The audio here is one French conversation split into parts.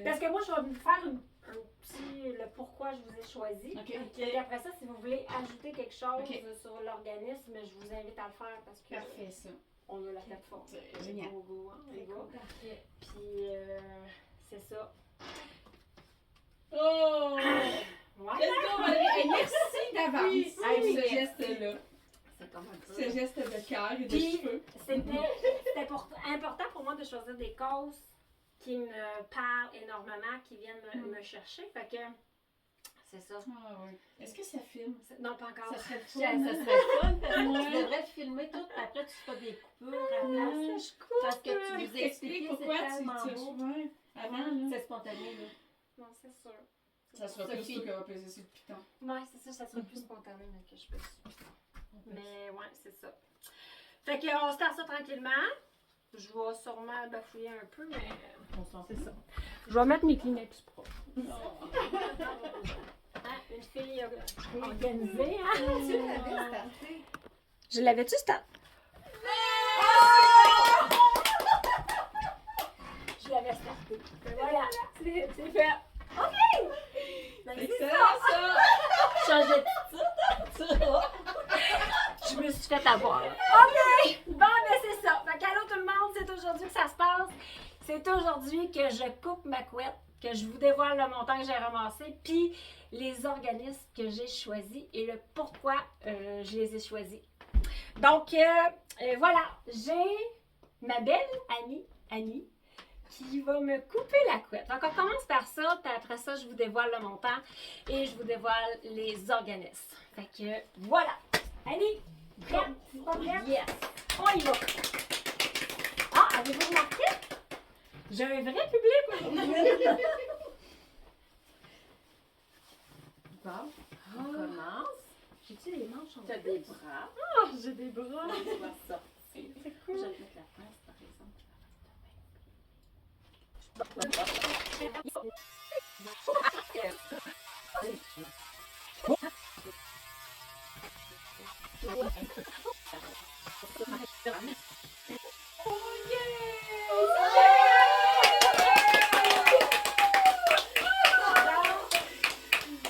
Parce que moi, je vais vous faire un petit le pourquoi je vous ai choisi. Et après ça, si vous voulez ajouter quelque chose sur l'organisme, je vous invite à le faire parce que parfait, ça. On a la plateforme. Génial. Go, hein, on y va. Puis c'est ça. Oh! Voilà. Let's go, Valérie! Hey, merci d'avance pour ce geste-là. C'est comme un peu. Ce geste de cœur et de Puis, cheveux. C'était important pour moi de choisir des causes qui me parlent énormément, qui viennent me chercher. Fait que c'est ça. Ah oui. Est-ce que ça filme? Non, pas encore. Ça serait Ça fun. serait fun parce que tu devrais le filmer tout, après tu feras des coupures à la Ouais, place. Je coupe. Parce que tu nous Explique expliques pourquoi c'est tu tellement beau. ouais, avant, là. C'est spontané, là. Non, c'est sûr. Ça sera plus Sophie. toi qui va peser sur le piton. Ouais, c'est ça, ça sera plus spontané mais que je peux Mais ouais, c'est ça. Fait qu'on start ça tranquillement. Je vais sûrement bafouiller un peu, mais On s'en c'est ça. Je vais mettre mes Kleenex propres. Une fille organisée, hein? Tu l'avais starté. Je l'avais-tu start? Je l'avais starté. Voilà, c'est fait. OK! Excellent, ça! Changer de titre. Je me suis fait avoir. OK! Bon, ben c'est ça. Fait qu'allô tout le monde, c'est aujourd'hui que ça se passe. C'est aujourd'hui que je coupe ma couette, que je vous dévoile le montant que j'ai ramassé, puis les organismes que j'ai choisis et le pourquoi je les ai choisis. Donc, voilà, j'ai ma belle amie, Annie, qui va me couper la couette. Donc, on commence par ça, puis après ça, je vous dévoile le montant et je vous dévoile les organismes. Fait que, voilà. Annie, prête? Pas prête? Yes. On y va. Ah, avez-vous remarqué? J'ai un vrai public aujourd'hui. Bon, on commence. J'ai-tu les manches en Tu as des bras. Ah, j'ai des bras. On va sortir. C'est Je vais cool. te mettre la pince, par exemple.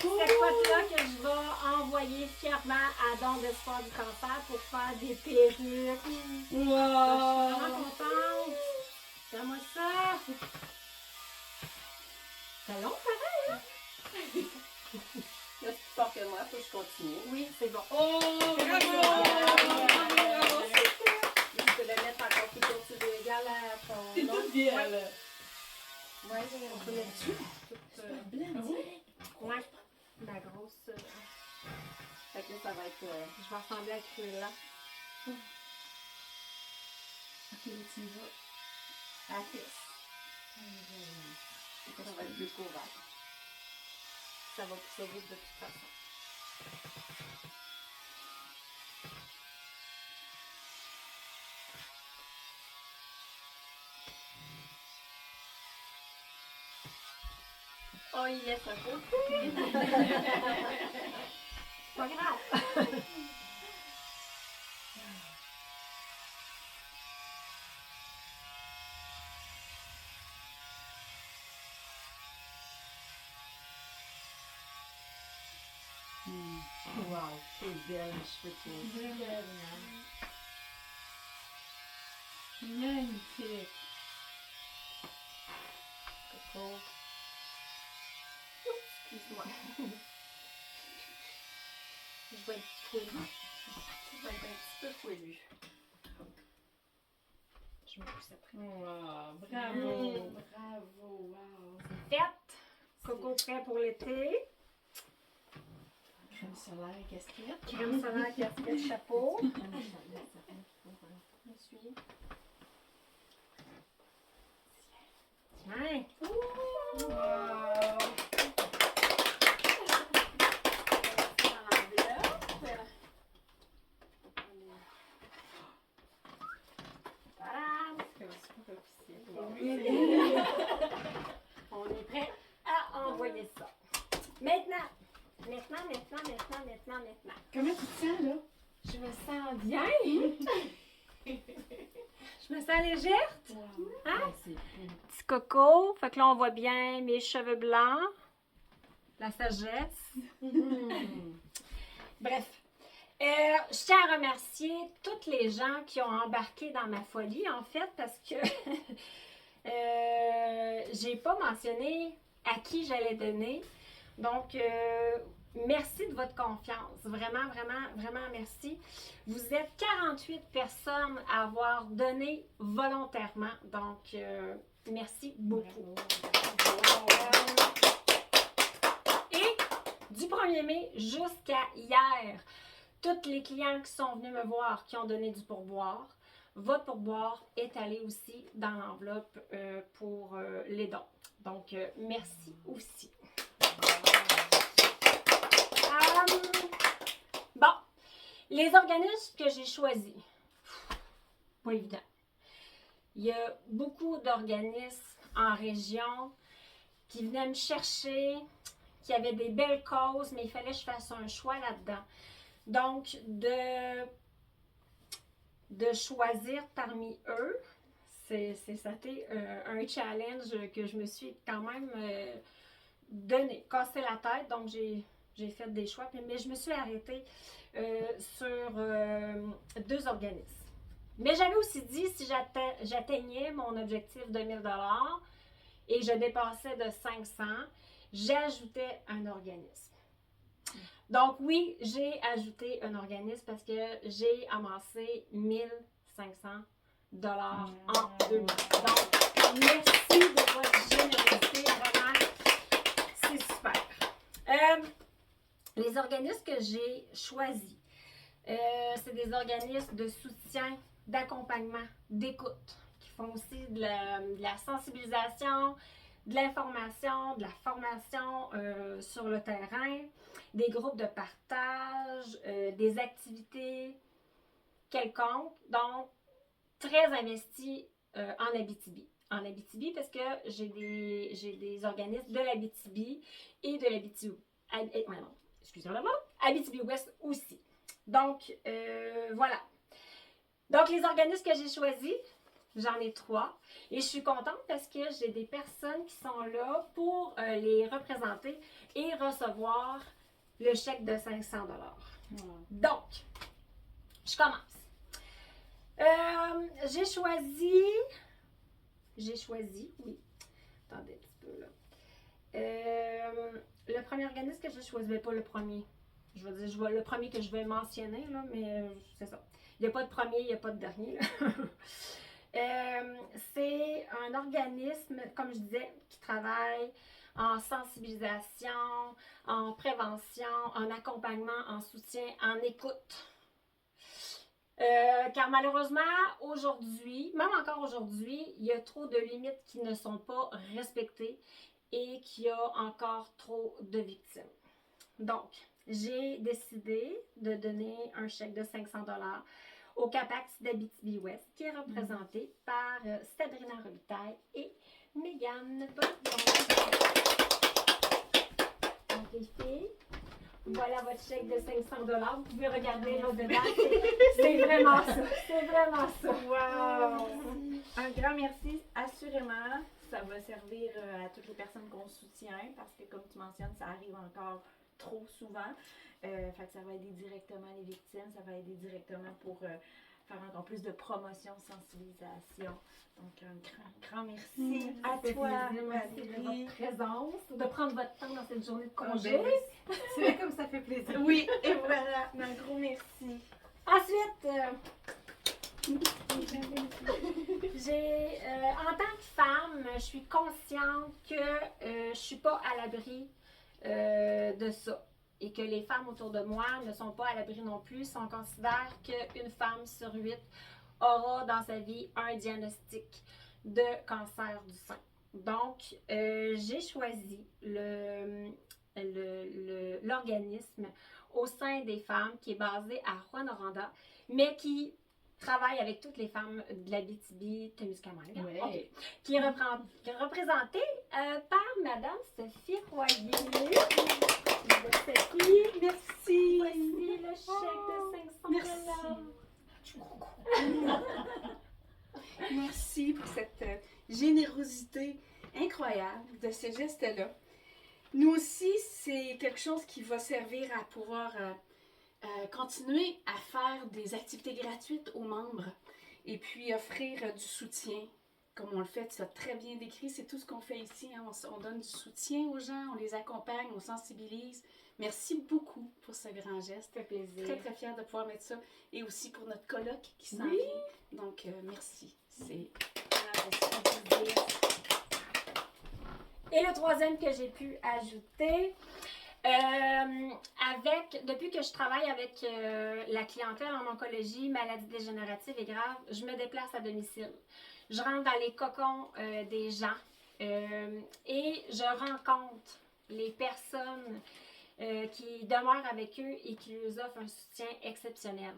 Cette fois-là que je vais envoyer fièrement à Don d'Espoir du Cancer pour faire des perruques. Je suis vraiment contente. Regarde-moi ça. C'est long, pareil, hein? Là, c'est plus fort que moi, faut que je continue. Oui, c'est bon. Oh, bravo! Je peux le mettre encore plus tôt, tu veux égal à ton T'es nom. toute bien, là. Ouais, on peut mettre dessus. Ouais. La grosse. Fait que là, ça va être... Je vais ressembler à Cruella. Ok, là, tu y vas. à la fesse. Ça va être plus couvert. Ça va pousser vite de toute façon. Oh, il laisse un peu. Pas grave. Wow, c'est belle, les cheveux qui Magnifique. Coco. Excuse-moi. Je vais être poilue. Ça va être un petit peu poilu. Je me pousse après. Wow, bravo, bravo, wow. Fête. Coco prêt pour l'été. Crème solaire et casquette. Crème solaire, casquette, chapeau. Je suis. Tiens. Wow. On est prêt à envoyer ça. Maintenant. Comment tu te sens, là? Je me sens bien. Je me sens légère. Wow. Hein? C'est beau. Petit coco. Fait que là, on voit bien mes cheveux blancs. La sagesse. Bref. Je tiens à remercier toutes les gens qui ont embarqué dans ma folie, en fait, parce que j'ai pas mentionné à qui j'allais donner. Donc, merci de votre confiance. Vraiment, vraiment, vraiment merci. Vous êtes 48 personnes à avoir donné volontairement. Donc, merci beaucoup. Et du 1er mai jusqu'à hier, tous les clients qui sont venus me voir, qui ont donné du pourboire, votre pourboire est allé aussi dans l'enveloppe pour les dons. Donc, merci aussi. Bon, les organismes que j'ai choisis, pas évident. Il y a beaucoup d'organismes en région qui venaient me chercher, qui avaient des belles causes, mais il fallait que je fasse un choix là-dedans. Donc, de choisir parmi eux, ça a été un challenge que je me suis quand même donné, cassé la tête. Donc, j'ai fait des choix, mais je me suis arrêtée sur 2 organismes. Mais j'avais aussi dit, si j'atteignais mon objectif de 1 000 $ et je dépassais de 500, j'ajoutais un organisme. Donc oui, j'ai ajouté un organisme parce que j'ai amassé 1 500 $ en 2 mois. Donc, merci de votre générosité, vraiment, c'est super. Les organismes que j'ai choisis, c'est des organismes de soutien, d'accompagnement, d'écoute, qui font aussi de la sensibilisation, de l'information, de la formation sur le terrain, des groupes de partage, des activités quelconques. Donc, très investi en Abitibi. En Abitibi parce que j'ai des organismes de l'Abitibi et de l'Abitibi. Abitibi-Ouest aussi. Donc, voilà. Donc, les organismes que j'ai choisis, j'en ai 3. Et je suis contente parce que j'ai des personnes qui sont là pour les représenter et recevoir le chèque de 500 $. Donc, je commence. J'ai choisi, oui. Attendez un petit peu là. Le premier organisme que j'ai choisi, mais pas le premier. Je vais dire, le premier que je vais mentionner, là, mais c'est ça. Il n'y a pas de premier, il n'y a pas de dernier. C'est un organisme, comme je disais, qui travaille en sensibilisation, en prévention, en accompagnement, en soutien, en écoute. Car malheureusement, aujourd'hui, même encore aujourd'hui, il y a trop de limites qui ne sont pas respectées et qu'il y a encore trop de victimes. Donc, j'ai décidé de donner un chèque de 500 $ au CAPAX d'Abitibi-Ouest, qui est représenté par Sabrina Robitaille et Mégane Botton. Donc, les filles, voilà votre chèque de 500 $. Vous pouvez regarder là-dedans. C'est vraiment ça. C'est vraiment ça. Wow! Un grand merci. Assurément, ça va servir à toutes les personnes qu'on soutient parce que, comme tu mentionnes, ça arrive encore trop souvent. Fait que ça va aider directement les victimes, ça va aider directement pour faire encore plus de promotion, sensibilisation. Donc, un grand merci à toi, Merci de votre présence, de prendre votre temps dans cette journée de congé. Tu vois comme ça fait plaisir. Oui, et voilà, un gros merci. Ensuite, en tant que femme, je suis consciente que je ne suis pas à l'abri de ça. Et que les femmes autour de moi ne sont pas à l'abri non plus. On considère qu'une femme sur 8 aura dans sa vie un diagnostic de cancer du sein. Donc, j'ai choisi l'organisme au sein des femmes qui est basé à Rouyn-Noranda, mais qui travaille avec toutes les femmes de l'Abitibi-Témiscamingue. Ouais. Okay. Qui est représentée par Madame Sophie Royer. Sophie, Merci. Voici le chèque de 500 $. Merci. Merci pour cette générosité incroyable de ce geste-là. Nous aussi, c'est quelque chose qui va servir à pouvoir continuer à faire des activités gratuites aux membres et puis offrir du soutien. Comme on le fait, tu as très bien décrit, c'est tout ce qu'on fait ici. Hein. On donne du soutien aux gens, on les accompagne, on sensibilise. Merci beaucoup pour ce grand geste. Ça fait plaisir. Très, très fière de pouvoir mettre ça. Et aussi pour notre colloque qui s'en Oui. vient. Donc, merci. C'est... Et le troisième que j'ai pu ajouter, depuis que je travaille avec la clientèle en oncologie, maladies dégénératives et graves, je me déplace à domicile. Je rentre dans les cocons des gens et je rencontre les personnes qui demeurent avec eux et qui leur offrent un soutien exceptionnel.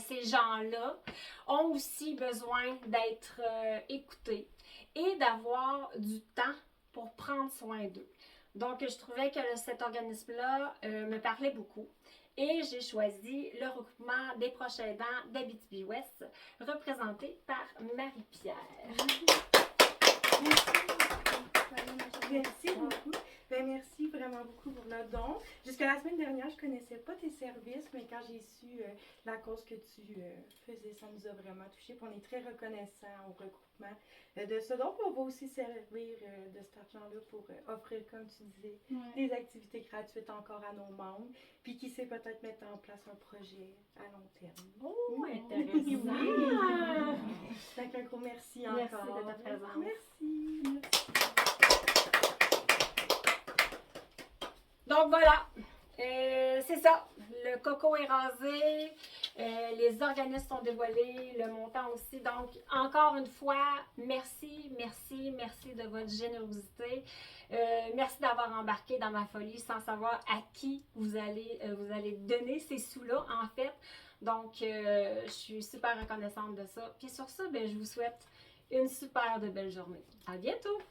Ces gens-là ont aussi besoin d'être écoutés et d'avoir du temps pour prendre soin d'eux. Donc, je trouvais que cet organisme-là me parlait beaucoup. Et j'ai choisi le regroupement des proches aidants d'Abitibi-Ouest, représenté par Marie-Pierre. Merci beaucoup. Ben, merci vraiment beaucoup pour le don. Jusqu'à la semaine dernière, je ne connaissais pas tes services, mais quand j'ai su la cause que tu faisais, ça nous a vraiment touchés. On est très reconnaissants au regroupement de ce don. On va aussi servir de cet argent-là pour offrir, comme tu disais, des activités gratuites encore à nos membres. Puis qui sait peut-être mettre en place un projet à long terme. Oh, intéressant! Donc, un gros merci Merci encore. de ta présence. Merci. Donc voilà, c'est ça. Le coco est rasé, les organismes sont dévoilés, le montant aussi. Donc, encore une fois, merci de votre générosité. Merci d'avoir embarqué dans ma folie sans savoir à qui vous allez donner ces sous-là, en fait. Donc, je suis super reconnaissante de ça. Puis sur ça, ben, je vous souhaite une super de belle journée. À bientôt!